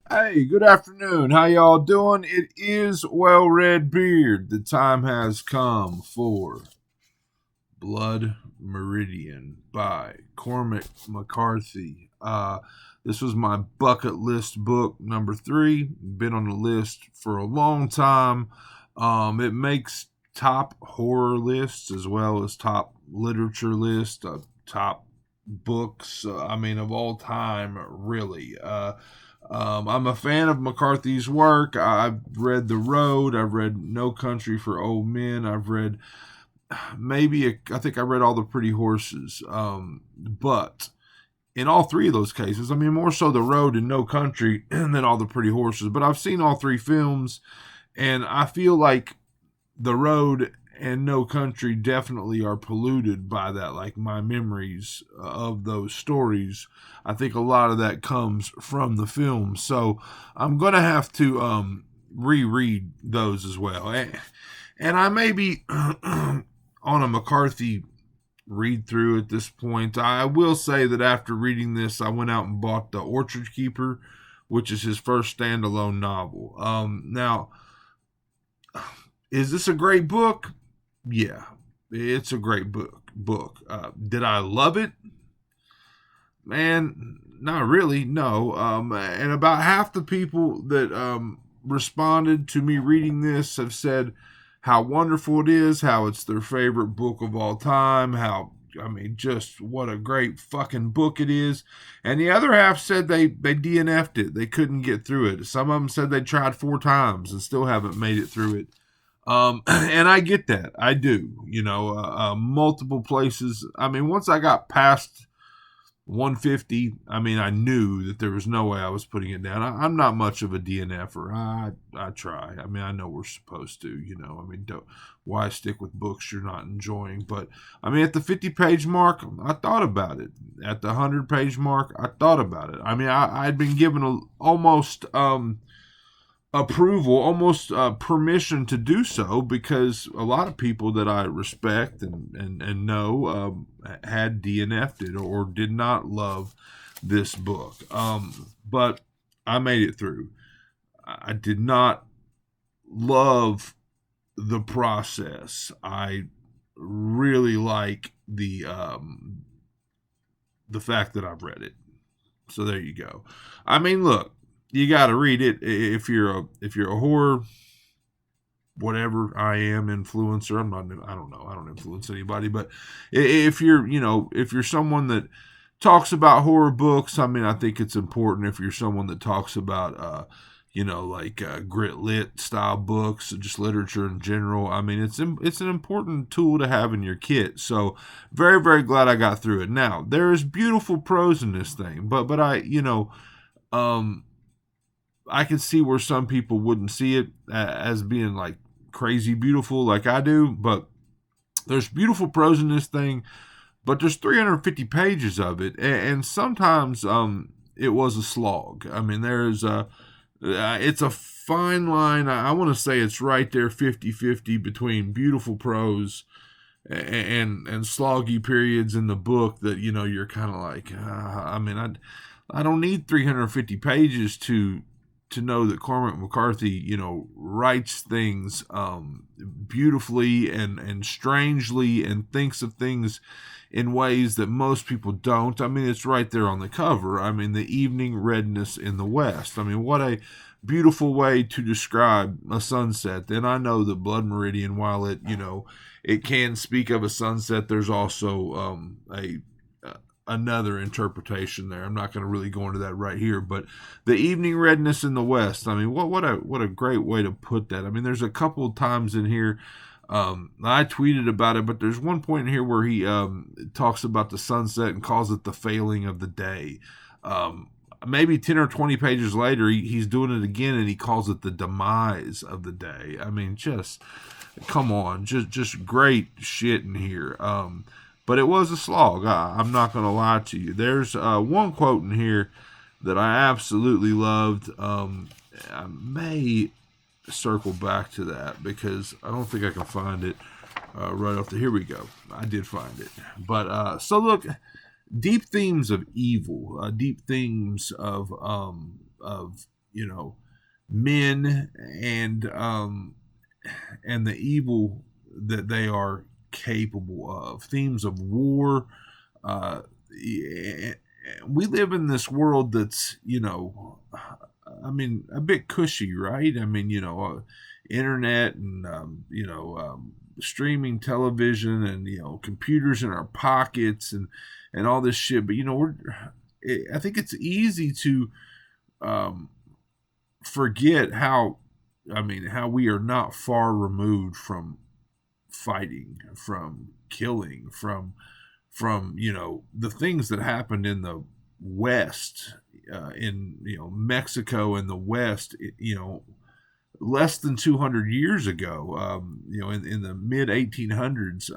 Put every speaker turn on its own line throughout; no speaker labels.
Hey, good afternoon. How y'all doing? It is Well Red Beard. The time has come for Blood Meridian by Cormac McCarthy. This was my bucket list book number 3. Been on the list for a long time. It makes top horror lists as well as top literature lists, top books. Of all time, really. I'm a fan of McCarthy's work. I've read The Road. I've read No Country for Old Men. I've read I think I read All the Pretty Horses. But in all three of those cases, more so The Road and No Country than All the Pretty Horses. But I've seen all three films, and I feel like The Road and No Country definitely are polluted by that. Like my memories of those stories, I think a lot of that comes from the film. So I'm gonna have to reread those as well. And I may be on a McCarthy read through at this point. I will say that after reading this, I went out and bought The Orchard Keeper, which is his first standalone novel. Now, is this a great book? Yeah, it's a great book. Did I love it? Man, not really. No. And about half the people that responded to me reading this have said how wonderful it is, how it's their favorite book of all time, how just what a great fucking book it is. And the other half said they DNF'd it. They couldn't get through it. Some of them said they tried 4 times and still haven't made it through it. And I get that. I do. Multiple places. Once I got past 150, I knew that there was no way I was putting it down. I'm not much of a DNFer. I try. I know we're supposed to, why stick with books you're not enjoying? But, at the 50-page mark, I thought about it. At the 100-page mark, I thought about it. I'd been given almost approval, almost permission to do so, because a lot of people that I respect and know had DNF'd it or did not love this book. But I made it through. I did not love the process. I really like the fact that I've read it. So there you go. Look, you got to read it if you're a horror whatever I am influencer. I don't know. I don't influence anybody, but if you're someone that talks about horror books, I think it's important. If you're someone that talks about grit lit style books, just literature in general, it's an important tool to have in your kit. So very, very glad I got through it. Now, there is beautiful prose in this thing, but I can see where some people wouldn't see it as being like crazy beautiful like I do, but there's beautiful prose in this thing, but there's 350 pages of it, and sometimes it was a slog. There's it's a fine line. I want to say it's right there 50-50 between beautiful prose and sloggy periods in the book that you're kind of like I don't need 350 pages to know that Cormac McCarthy, writes things beautifully and strangely and thinks of things in ways that most people don't. It's right there on the cover. The evening redness in the west. What a beautiful way to describe a sunset. Then I know that Blood Meridian, while it can speak of a sunset, there's also a another interpretation there. I'm not going to really go into that right here, but the evening redness in the west. What a great way to put that. There's a couple of times in here. I tweeted about it, but there's one point in here where he talks about the sunset and calls it the failing of the day. Maybe 10 or 20 pages later, he's doing it again, and he calls it the demise of the day. Just come on, just great shit in here. But it was a slog. I'm not going to lie to you. There's one quote in here that I absolutely loved. I may circle back to that because I don't think I can find it right off the. Here we go. I did find it. But so look, deep themes of evil, deep themes of men and the evil that they are capable of. Themes of war. Uh, we live in this world that's, a bit cushy, right? Internet and, streaming television and, computers in our pockets and all this shit. But, I think it's easy to um, forget how we are not far removed from fighting, from killing, from the things that happened in the West, in Mexico and the West, less than 200 years ago, in the mid 1800s,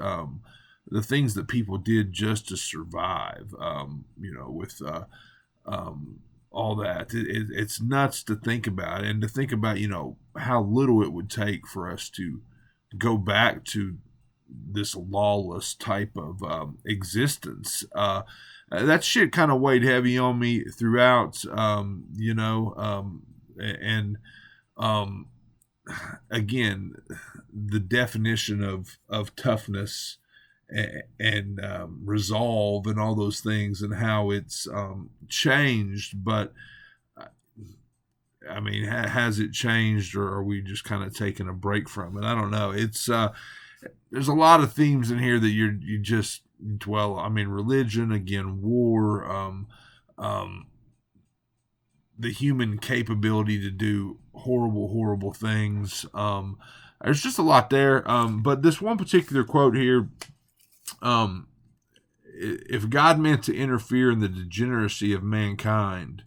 the things that people did just to survive, with all that. It's nuts to think about, and to think about, how little it would take for us to go back to this lawless type of existence. That shit kind of weighed heavy on me throughout, and um, again, the definition of toughness and resolve and all those things, and how it's changed. But has it changed, or are we just kind of taking a break from it? I don't know. It's there's a lot of themes in here that you just dwell. Religion, again, war, the human capability to do horrible things. There's just a lot there. But this one particular quote here, if God meant to interfere in the degeneracy of mankind,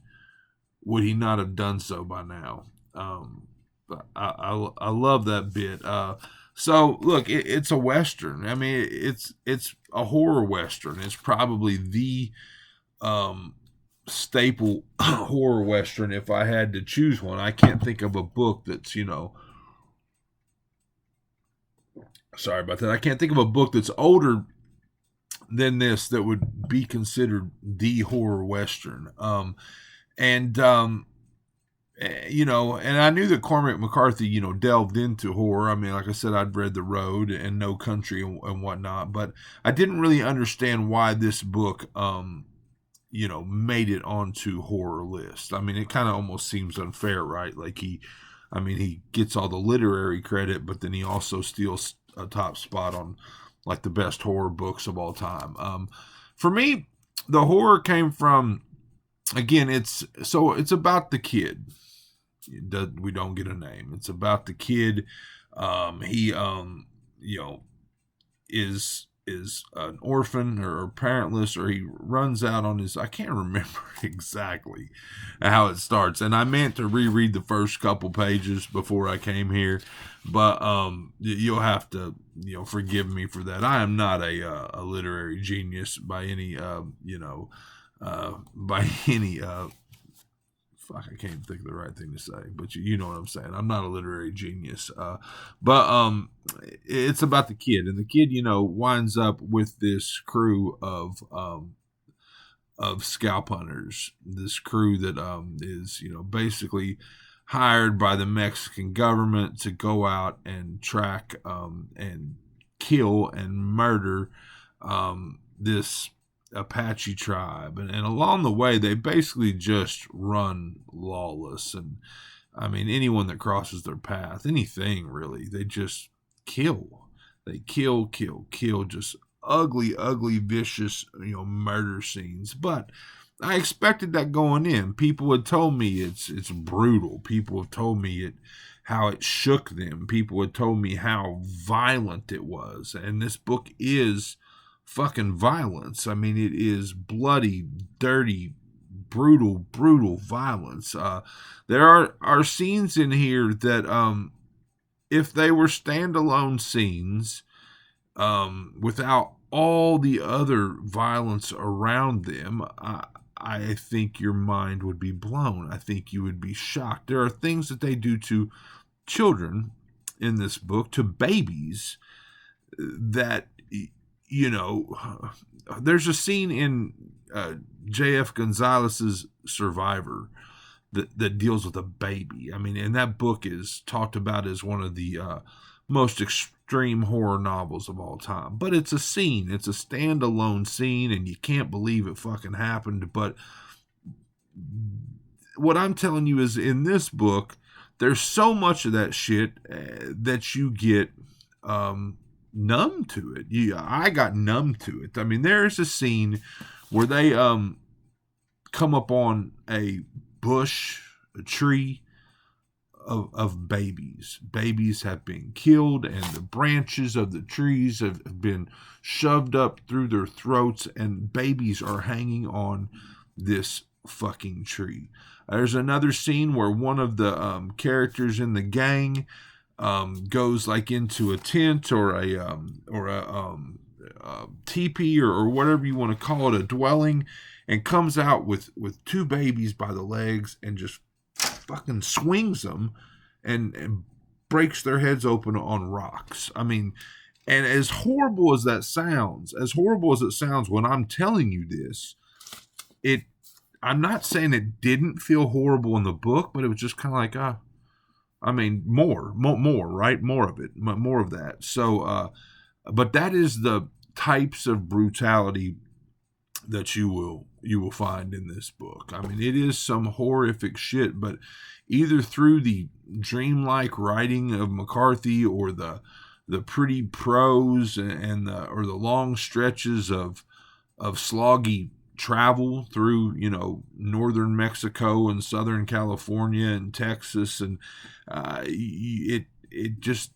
would he not have done so by now? I love that bit. So look, it's a Western. It's a horror Western. It's probably the staple horror Western if I had to choose one. I can't think of a book that's, sorry about that. I can't think of a book that's older than this that would be considered the horror Western. And I knew that Cormac McCarthy, delved into horror. Like I said, I'd read The Road and No Country and whatnot, but I didn't really understand why this book, made it onto horror list. It kind of almost seems unfair, right? Like he gets all the literary credit, but then he also steals a top spot on like the best horror books of all time. For me, the horror came from, again, it's about the kid. We don't get a name. It's about the kid. He is an orphan or parentless, or he runs out on his, I can't remember exactly how it starts, and I meant to reread the first couple pages before I came here, but you'll have to forgive me for that. I am not a literary genius by any fuck, I can't think of the right thing to say, but you know what I'm saying. I'm not a literary genius. But it's about the kid, and the kid, winds up with this crew of scalp hunters. This crew that is, basically hired by the Mexican government to go out and track and kill and murder this Apache tribe, and along the way they basically just run lawless, and anyone that crosses their path, anything really, they just kill. They kill, just ugly, vicious, murder scenes. But I expected that going in. People had told me it's brutal. People have told me how it shook them. People had told me how violent it was, and this book is fucking violence. It is bloody, dirty, brutal violence. There are scenes in here that, if they were standalone scenes, without all the other violence around them, I think your mind would be blown. I think you would be shocked. There are things that they do to children in this book, to babies, that there's a scene in J.F. Gonzalez's Survivor that deals with a baby. I mean, and that book is talked about as one of the most extreme horror novels of all time. But it's a scene, it's a standalone scene, and you can't believe it fucking happened. But what I'm telling you is, in this book, there's so much of that shit that you get numb to it. I got numb to it. I mean, there's a scene where they come up on a bush, a tree of babies. Babies have been killed, and the branches of the trees have been shoved up through their throats, and babies are hanging on this fucking tree. There's another scene where one of the characters in the gang goes like into a tent or a teepee or whatever you want to call it, a dwelling, and comes out with two babies by the legs and just fucking swings them and breaks their heads open on rocks. I mean, and as horrible as that sounds, when I'm telling you this, I'm not saying it didn't feel horrible in the book, but it was just kind of like, I mean, more, right? More of it, more of that. So, but that is the types of brutality that you will find in this book. I mean, it is some horrific shit, but either through the dreamlike writing of McCarthy or the pretty prose and the long stretches of sloggy travel through, northern Mexico and southern California and Texas, and it just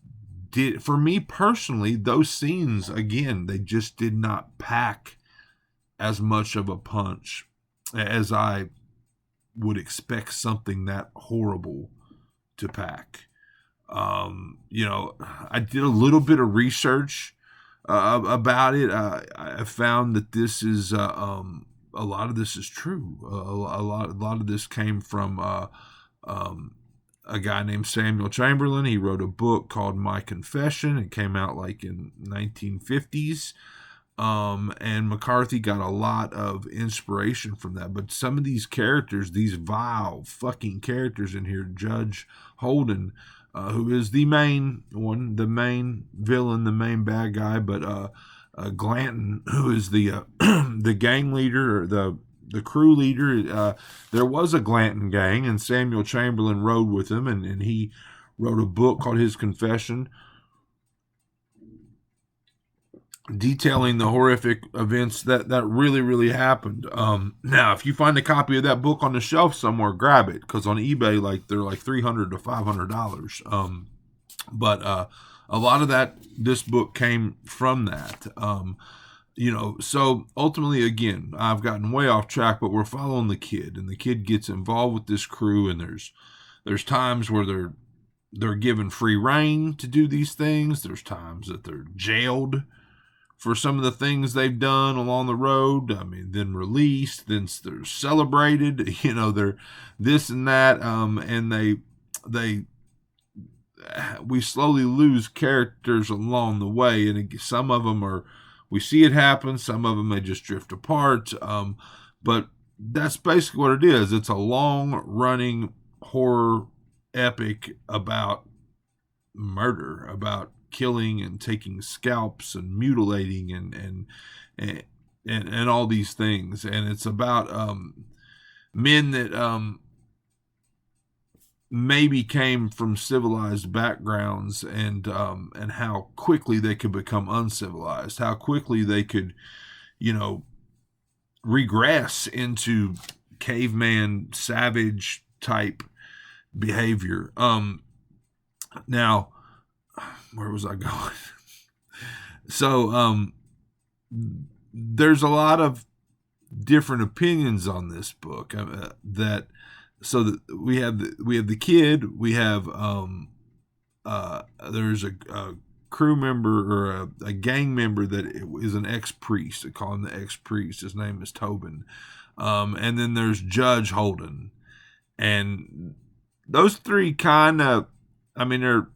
did, for me personally, those scenes, again, they just did not pack as much of a punch as I would expect something that horrible to pack. I did a little bit of research about it. I found that this is a lot of this is true. A lot of this came from a guy named Samuel Chamberlain. He wrote a book called My Confession. It came out like in 1950s. And McCarthy got a lot of inspiration from that. But some of these characters, these vile fucking characters in here, Judge Holden, who is the main one, the main villain, the main bad guy, but Glanton, who is the the gang leader, or the crew leader. There was a Glanton gang, and Samuel Chamberlain rode with him, and he wrote a book called His Confession, detailing the horrific events that really, really happened. Now, if you find a copy of that book on the shelf somewhere, grab it, because on eBay, they're like $300 to $500. But a lot of this book came from that. So ultimately, again, I've gotten way off track, but we're following the kid, and the kid gets involved with this crew, and there's times where they're given free rein to do these things. There's times that they're jailed for some of the things they've done along the road. I mean, then released, then they're celebrated, they're this and that. And we slowly lose characters along the way. And some of them we see it happen. Some of them, they just drift apart. But that's basically what it is. It's a long running horror epic about murder, about killing and taking scalps and mutilating and all these things. And it's about men that maybe came from civilized backgrounds, and how quickly they could become uncivilized, how quickly they could regress into caveman savage type behavior. Now, where was I going? So, there's a lot of different opinions on this book. We have the kid. We have there's a crew member, or a gang member that is an ex-priest. They call him the ex-priest. His name is Tobin. And then there's Judge Holden, and those three kind of, they're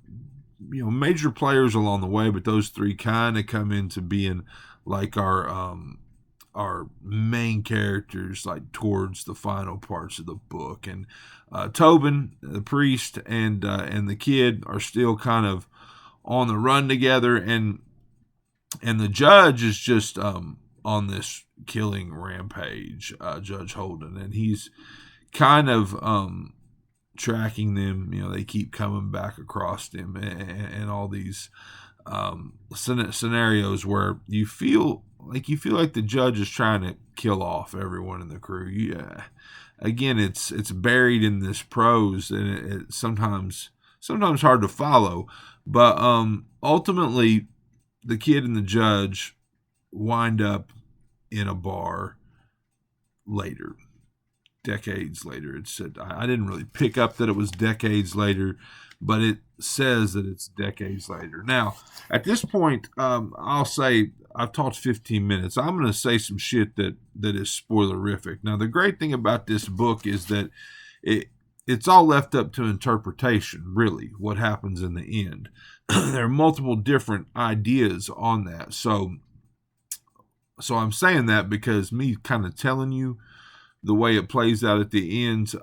major players along the way, but those three kind of come into being like our main characters, like towards the final parts of the book. And Tobin, the priest, and the kid are still kind of on the run together, and the judge is just on this killing rampage, Judge Holden, and he's kind of tracking them. They keep coming back across him, and all these scenarios where you feel like the judge is trying to kill off everyone in the crew. Again, it's buried in this prose, and it's sometimes hard to follow. But ultimately, the kid and the judge wind up in a bar later, decades later. It said, I didn't really pick up that it was decades later, but it says that it's decades later. Now, at this point, I'll say I've talked 15 minutes. I'm going to say some shit that is spoilerific. Now, the great thing about this book is that it's all left up to interpretation, really, what happens in the end. There are multiple different ideas on that. So I'm saying that because me kind of telling you the way it plays out at the end,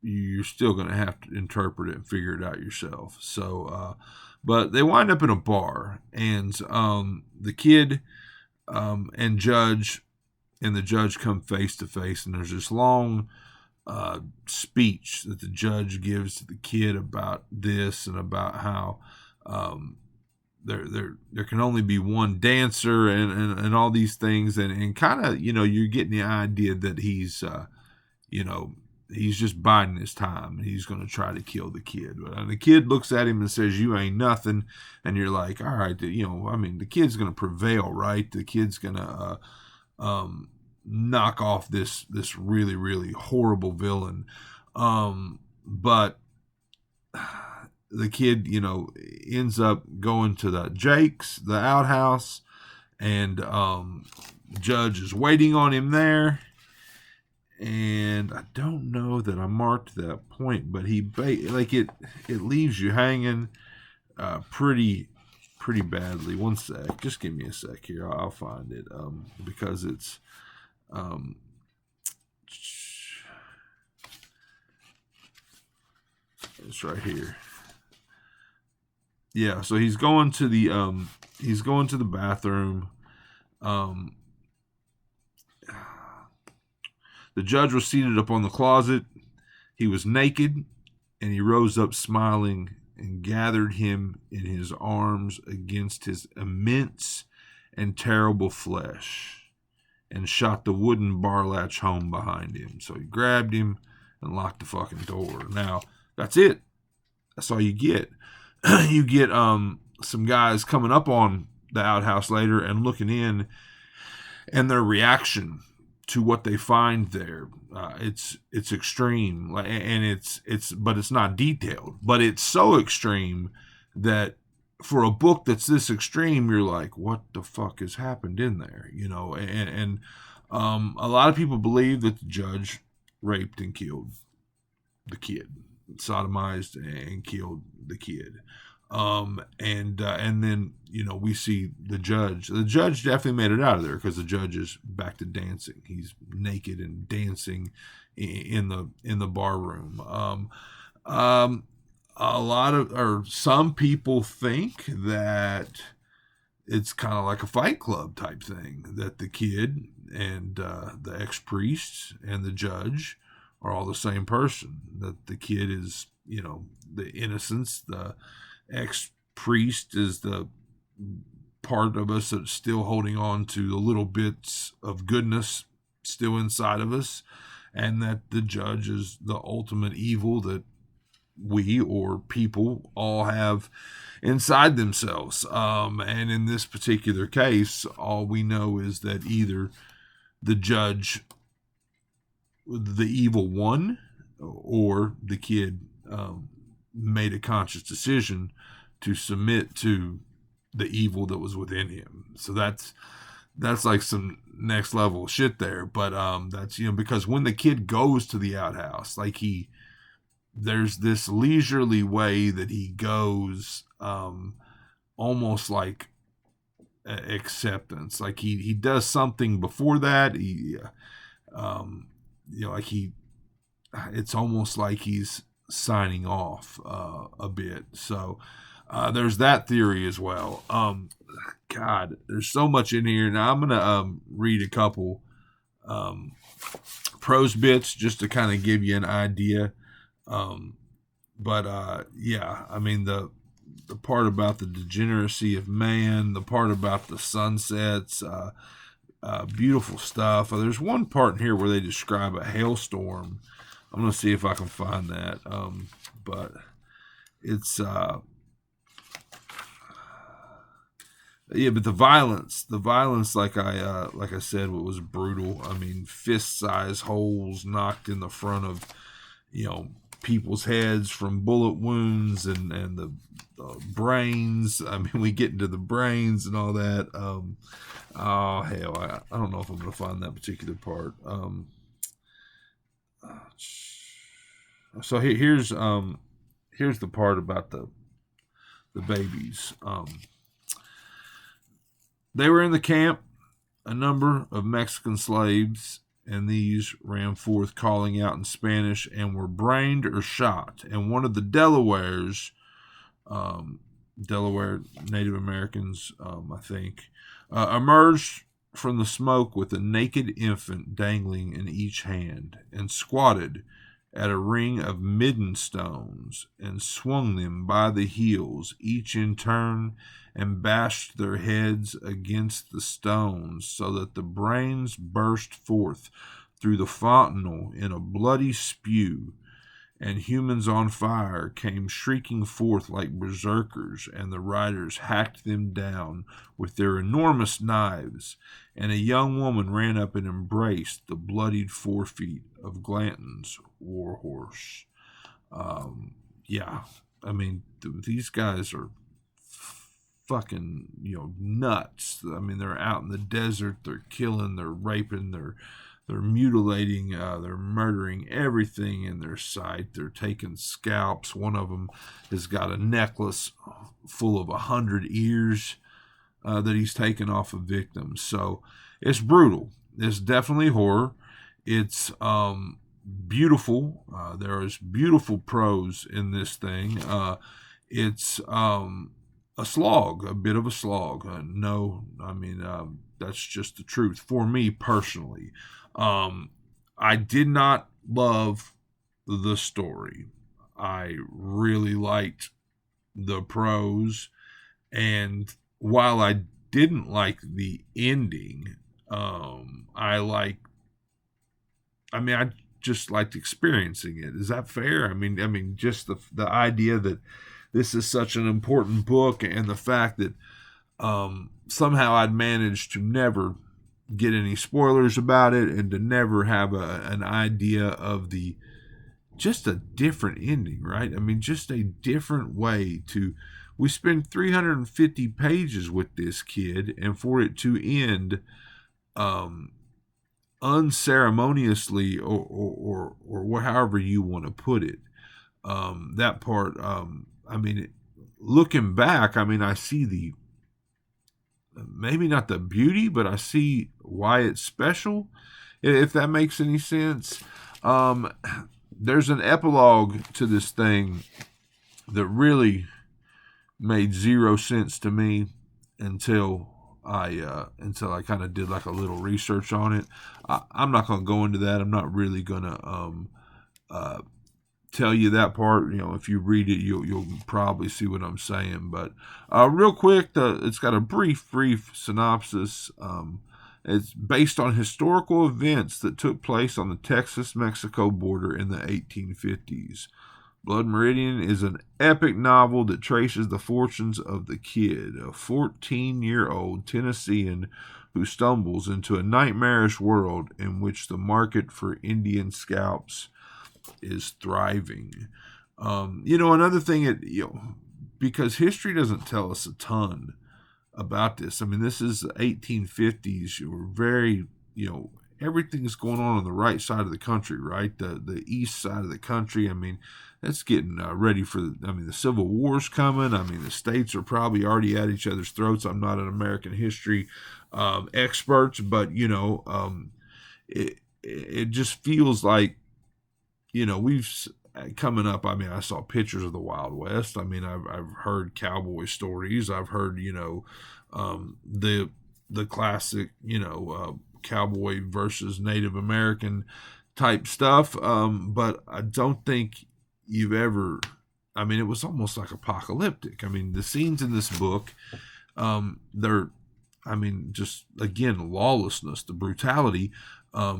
you're still going to have to interpret it and figure it out yourself. So, but they wind up in a bar, and the kid and the judge come face to face, and there's this long speech that the judge gives to the kid about this and about how there can only be one dancer and all these things, and kind of you're getting the idea that he's he's just biding his time, and he's going to try to kill the kid. And the kid looks at him and says, "You ain't nothing," and you're like, all right, the kid's going to prevail, right? The kid's going to knock off this really, really horrible villain. But the kid, ends up going to the Jake's, the outhouse, and the judge is waiting on him there. And I don't know that I marked that point, but it leaves you hanging pretty badly. One sec, just give me a sec here. I'll find it because it's right here. Yeah, so he's going to the bathroom. The judge was seated upon the closet. He was naked, and he rose up smiling and gathered him in his arms against his immense and terrible flesh, and shot the wooden bar latch home behind him. So he grabbed him and locked the fucking door. Now, that's it. That's all you get. You get some guys coming up on the outhouse later and looking in, and their reaction to what they find there. It's extreme, and but it's not detailed. But it's so extreme that for a book that's this extreme, you're like, what the fuck has happened in there? And a lot of people believe that the judge raped and killed the kid, sodomized and killed the kid. And then we see the judge. The judge definitely made it out of there because the judge is back to dancing. He's naked and dancing in the bar room. Some people think that it's kind of like a Fight Club type thing, that the kid and the ex-priest and the judge are all the same person. That the kid is the innocence, the ex-priest is the part of us that's still holding on to the little bits of goodness still inside of us, and that the judge is the ultimate evil that we or people all have inside themselves. And in this particular case, all we know is that either the judge, the evil won, or the kid made a conscious decision to submit to the evil that was within him. So that's like some next level shit there. But that's because when the kid goes to the outhouse, like there's this leisurely way that he goes, almost like acceptance. Like he does something before that. Like he it's almost like he's signing off a bit. So there's that theory as well. God, there's so much in here. Now I'm gonna read a couple um, prose bits just to kind of give you an idea. Um, but yeah, I mean the part about the degeneracy of man, the part about the sunsets, beautiful stuff. There's one part in here where they describe a hailstorm. I'm gonna see if I can find that. But it's yeah, but the violence, like I said, was brutal. I mean, fist-sized holes knocked in the front of, you know, people's heads from bullet wounds, and the brains. I mean, we get into the brains and all that. Oh hell, I don't know if I'm gonna find that particular part. So here's the part about the babies. They were in the camp, a number of Mexican slaves, and these ran forth calling out in Spanish and were brained or shot. And one of the Delawares, Delaware Native Americans, I think, emerged from the smoke with a naked infant dangling in each hand, and squatted at a ring of midden stones, and swung them by the heels, each in turn, and bashed their heads against the stones, so that the brains burst forth through the fontanel in a bloody spew, and humans on fire came shrieking forth like berserkers, and the riders hacked them down with their enormous knives, and a young woman ran up and embraced the bloodied forefeet of Glanton's warhorse. Yeah, I mean, these guys are fucking, nuts. I mean, they're out in the desert, they're killing, they're raping, they're mutilating, they're murdering everything in their sight. They're taking scalps. One of them has got a necklace full of 100 ears that he's taken off of victims. So it's brutal. It's definitely horror. It's beautiful. There is beautiful prose in this thing. It's a slog, a bit of a slog. No, I mean, that's just the truth for me personally. I did not love the story. I really liked the prose, and while I didn't like the ending, I just liked experiencing it. Is that fair? I mean, just the idea that this is such an important book, and the fact that somehow I'd managed to never get any spoilers about it, and to never have an idea of just a different ending, right? I mean, just a different way to. We spend 350 pages with this kid, and for it to end unceremoniously, or however you want to put it, that part. I mean, looking back, I mean, I see maybe not the beauty, but I see why it's special, if that makes any sense. There's an epilogue to this thing that really made zero sense to me until I kind of did like a little research on it. I'm not going to go into that. I'm not really going to tell you that part. If you read it, you'll probably see what I'm saying. But real quick, it's got a brief synopsis. It's based on historical events that took place on the Texas-Mexico border in the 1850s. Blood Meridian is an epic novel that traces the fortunes of the kid, a 14-year-old Tennessean who stumbles into a nightmarish world in which the market for Indian scalps is thriving. Another thing, because history doesn't tell us a ton about this. I mean, this is the 1850s. We're very, everything's going on the right side of the country, right? The east side of the country. I mean, that's getting ready for, the Civil War's coming. I mean, the states are probably already at each other's throats. I'm not an American history expert, but, it just feels like we've coming up. I mean, I saw pictures of the Wild West. I mean, I've heard cowboy stories. I've heard the classic cowboy versus Native American type stuff. But I don't think you've ever. I mean, it was almost like apocalyptic. I mean, the scenes in this book, they're, I mean, just again, lawlessness, the brutality. I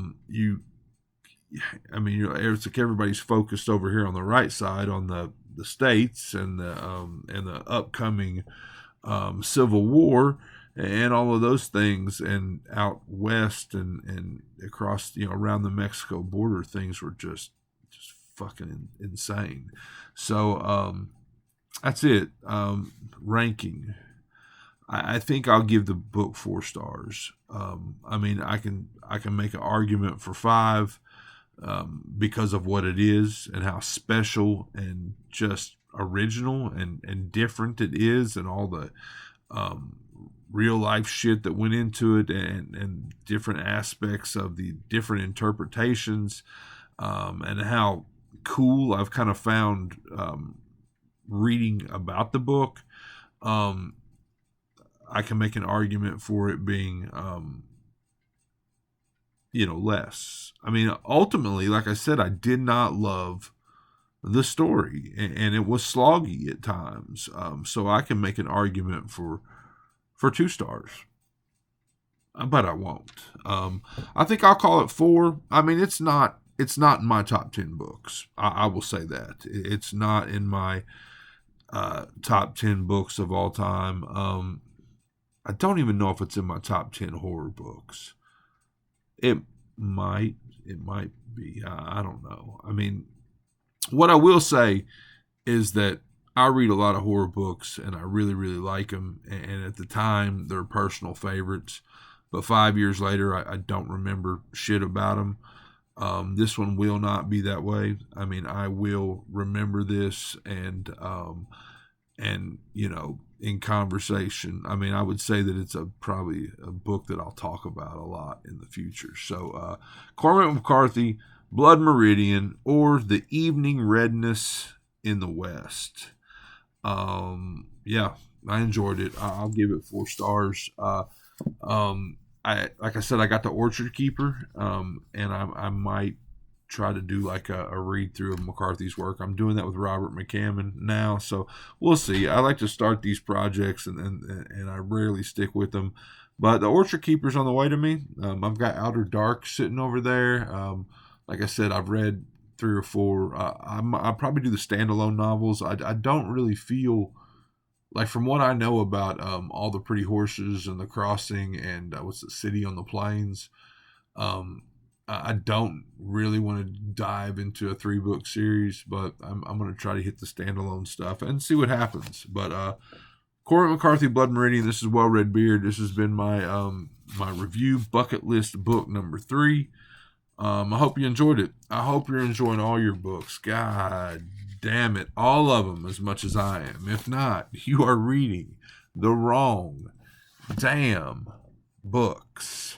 mean, it's like everybody's focused over here on the right side on the states and the upcoming Civil War and all of those things, and out west and across around the Mexico border, things were just fucking insane. So that's it. Ranking. I think I'll give the book 4 stars. I mean, I can make an argument for 5 because of what it is and how special and just original and different it is, and all the real life shit that went into it, and different aspects of the different interpretations, and how cool I've kind of found reading about the book. I can make an argument for it being less. I mean, ultimately, like I said, I did not love the story, and it was sloggy at times. So I can make an argument for 2 stars, but I won't. I think I'll call it 4. I mean, it's not in my top 10 books. I will say that it's not in my top 10 books of all time. I don't even know if it's in my top 10 horror books. It might be. I don't know. I mean, what I will say is that I read a lot of horror books, and I really, really like them. And at the time, they're personal favorites. But 5 years later, I don't remember shit about them. This one will not be that way. I mean, I will remember this, and in conversation. I mean, I would say that it's probably a book that I'll talk about a lot in the future. So, Cormac McCarthy, Blood Meridian, or The Evening Redness in the West. Yeah, I enjoyed it. I'll give it 4 stars. Like I said, I got the Orchard Keeper, and I might try to do like a read through of McCarthy's work. I'm doing that with Robert McCammon now, so we'll see. I like to start these projects, and I rarely stick with them. But the Orchard Keeper's on the way to me. I've got Outer Dark sitting over there. Like I said, I've read 3 or 4. I'll probably do the standalone novels. I don't really feel like, from what I know about All the Pretty Horses and The Crossing and what's the City on the Plains, I don't really want to dive into a 3-book series, but I'm going to try to hit the standalone stuff and see what happens. But Cormac McCarthy, Blood Meridian. This is Well Red Beard. This has been my my review bucket list book number 3. I hope you enjoyed it. I hope you're enjoying all your books. God damn it, all of them as much as I am. If not, you are reading the wrong damn books.